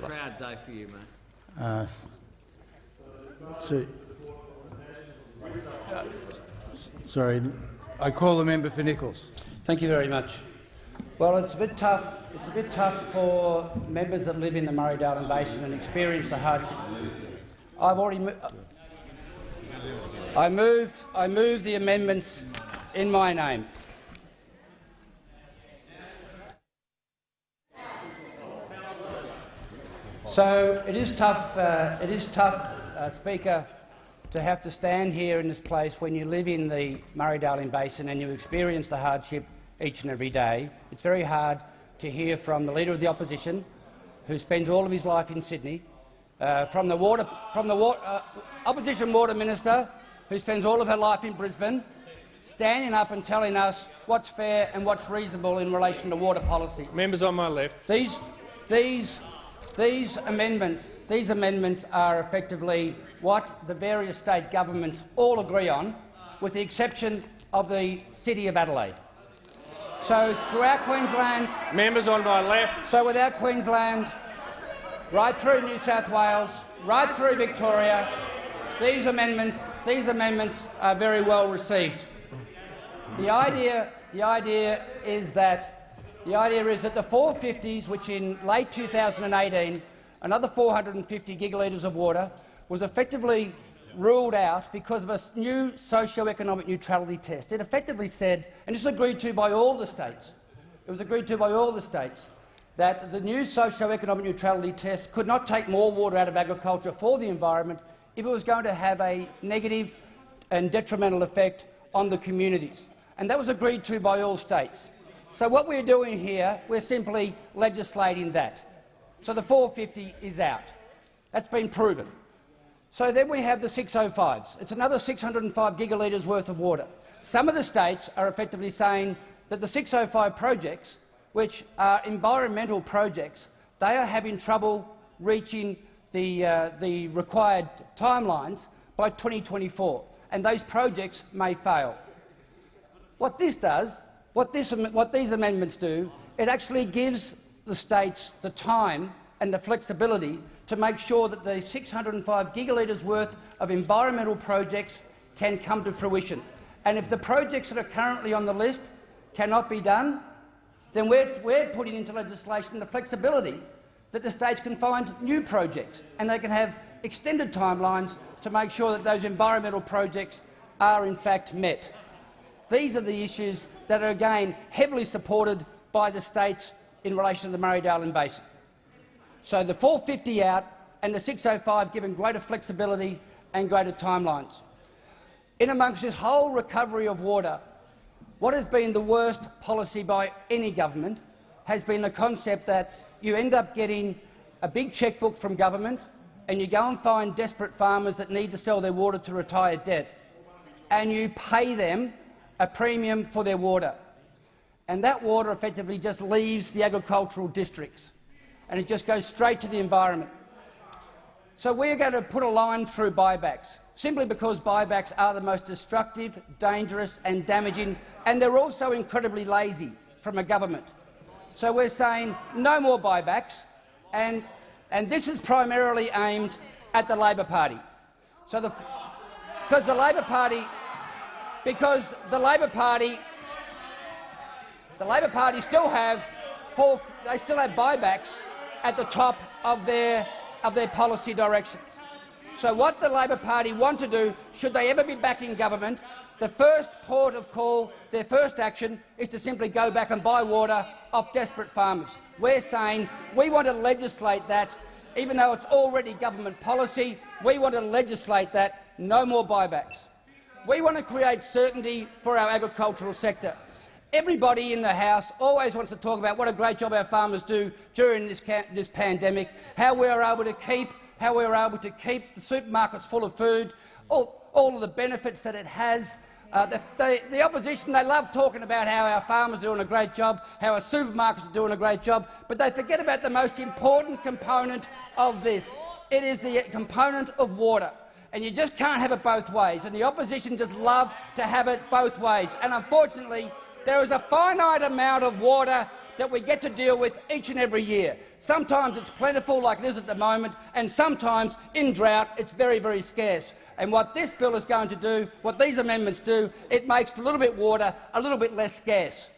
Proud day for you, mate. Sorry, I call the member for Nicholls. Thank you very much. Well, it's a bit tough. It's a bit tough for members that live in the Murray-Darling Basin and experience the hardship. I moved the amendments in my name. So it is tough. Speaker, to have to stand here in this place when you live in the Murray-Darling Basin and you experience the hardship each and every day. It's very hard to hear from the Leader of the Opposition, who spends all of his life in Sydney, from the Opposition Water Minister, who spends all of her life in Brisbane, standing up and telling us what's fair and what's reasonable in relation to water policy. Members on my left. These amendments are effectively what the various state governments all agree on, with the exception of the City of Adelaide. So throughout Queensland— Members on my left. So without Queensland, right through New South Wales, right through Victoria, these amendments are very well received. The idea is that the 450s, which in late 2018, another 450 gigalitres of water, was effectively ruled out because of a new socio-economic neutrality test. It effectively said, and this was agreed to by all the states, that the new socio-economic neutrality test could not take more water out of agriculture for the environment if it was going to have a negative and detrimental effect on the communities. And that was agreed to by all states. So what we're doing here, we're simply legislating that. So the 450 is out. That's been proven. So then we have the 605s. It's another 605 gigalitres worth of water. Some of the states are effectively saying that the 605 projects, which are environmental projects, they are having trouble reaching the required timelines by 2024, and those projects may fail. What this does, what these amendments do, it actually gives the states the time and the flexibility to make sure that the 605 gigalitres worth of environmental projects can come to fruition. And if the projects that are currently on the list cannot be done, then we're putting into legislation the flexibility that the states can find new projects and they can have extended timelines to make sure that those environmental projects are in fact met. These are the issues that are, again, heavily supported by the states in relation to the Murray-Darling Basin. So the 450 out and the 605 given greater flexibility and greater timelines. In amongst this whole recovery of water, what has been the worst policy by any government has been the concept that you end up getting a big chequebook from government and you go and find desperate farmers that need to sell their water to retire debt, and you pay them a premium for their water. And that water effectively just leaves the agricultural districts and it just goes straight to the environment. So we're going to put a line through buybacks, simply because buybacks are the most destructive, dangerous and damaging, and they're also incredibly lazy from a government. So we're saying no more buybacks, and this is primarily aimed at the Labor Party. So because the Labor Party still have buybacks at the top of their policy directions. So what the Labor Party want to do, should they ever be back in government, the first port of call, their first action, is to simply go back and buy water off desperate farmers. We're saying we want to legislate that, even though it's already government policy. We want to legislate that, no more buybacks. We want to create certainty for our agricultural sector. Everybody in the House always wants to talk about what a great job our farmers do during this pandemic, how we were able to keep the supermarkets full of food, all of the benefits that it has. The opposition, they love talking about how our farmers are doing a great job, how our supermarkets are doing a great job, but they forget about the most important component of this. It is the component of water. And you just can't have it both ways, and the opposition just love to have it both ways. And unfortunately, there is a finite amount of water that we get to deal with each and every year. Sometimes it's plentiful, like it is at the moment, and sometimes in drought it's very, very scarce. And what this bill is going to do, what these amendments do, it makes a little bit water a little bit less scarce.